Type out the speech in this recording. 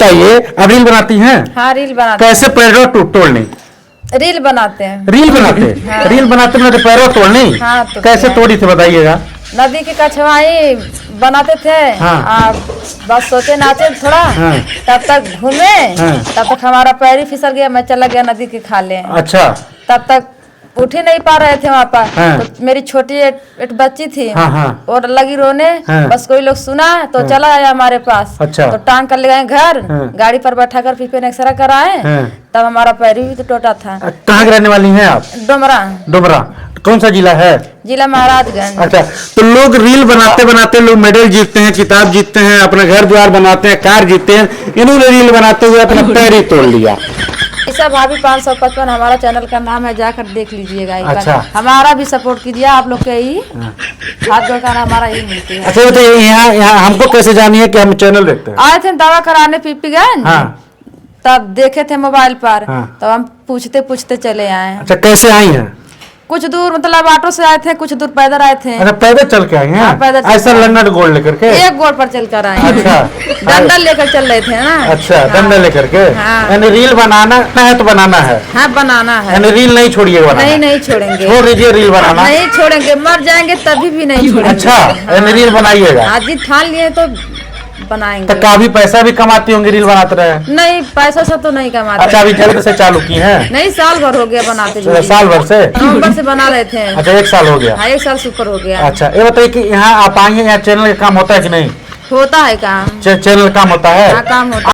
बताइए, अब रील बनाती हैं? हाँ रील बनाते कैसे पैरों तोड़नी? हैं। रील बनाते हैं। रील बनाते हाँ। रील बनाते में पैरों तोड़नी? हाँ, तो कैसे क्या? तोड़ी थी बताइएगा। नदी की कछवाई बनाते थे। हाँ। बस सोचे नाचे थोड़ा। हाँ। तब तक घूमे। हाँ। तब तक हमारा पैर ही फिसल गया, मैं चला गया नदी के खाले। अच्छा। तब तक उठ ही नहीं पा रहे थे वहाँ पर। हाँ। तो मेरी छोटी एक बच्ची थी। हाँ, हाँ। और लगी रोने। हाँ। बस कोई लोग सुना तो चला आया हमारे पास। अच्छा। तो टांग कर ले गए घर। हाँ। गाड़ी पर बैठा कर पीपे ने एक्सरा कराए। हाँ। तब हमारा पैर भी तो टूटा था। कहाँ के रहने वाली हैं आप? डुमरा डुमरा। कौन सा जिला है? जिला महाराजगंज। अच्छा, तो लोग रील बनाते बनाते लोग मेडल जीतते हैं, किताब जीतते हैं, अपना घर द्वार बनाते हैं, कार जीतते हैं। इन्होंने रील बनाते हुए अपना पैर ही तोड़ लिया। ईसा भाभी 555 हमारा चैनल का नाम है, जाकर देख लीजिएगा एक बार। अच्छा। हमारा भी सपोर्ट कीजिए, आप लोग के ही हाथ जोड़ कर हमारा ही मिलती है। अच्छा, बताइए यहाँ यहाँ हमको कैसे जानिए कि हम चैनल देखते हैं? आए थे दवा कराने पीपीगंज। हाँ। तब देखे थे मोबाइल पर। हाँ। तब हम पूछते पूछते चले आए। अच्छा, कैसे आई हैं? कुछ दूर मतलब ऑटो से आए थे, कुछ दूर पैदल आए थे। अच्छा, पैदल चल के आई हैं? हाँ, पैदल चल के ऐसा आए। लन्नट गोल्ड लेकर के? एक गोड़ पर चल कर आए। अच्छा। डंडा लेकर चल रहे थे ना। अच्छा, हाँ। डंडा लेकर के। हाँ। यानी रील बनाना है तो बनाना है। हाँ बनाना है। यानी रील नहीं छोड़िएगा बनाना। नहीं नहीं छोड़ेंगे। छोड़ दीजिए रील बनाना। नहीं छोड़ेंगे, मर जाएंगे तभी भी नहीं छोड़ेंगे। अच्छा, यानी रील बनाइएगा। आज जी ठान लिए तो बनाएंगे। तो काफी पैसा भी कमाती होंगी रील बनाते रहे? नहीं पैसा से तो नहीं कमाते। अच्छा, अभी जल्द से चालू की हैं? नहीं साल भर हो गया बनाते वीडियो। साल भर से? नवंबर से बना रहे थे। अच्छा, 1 साल हो गया। हाँ 1 साल से ऊपर हो गया। अच्छा, ये बताइए कि यहाँ आप आएंगे, यहाँ चैनल का काम होता है कि नहीं? होता है काम। चैनल काम होता है? हाँ काम होता है।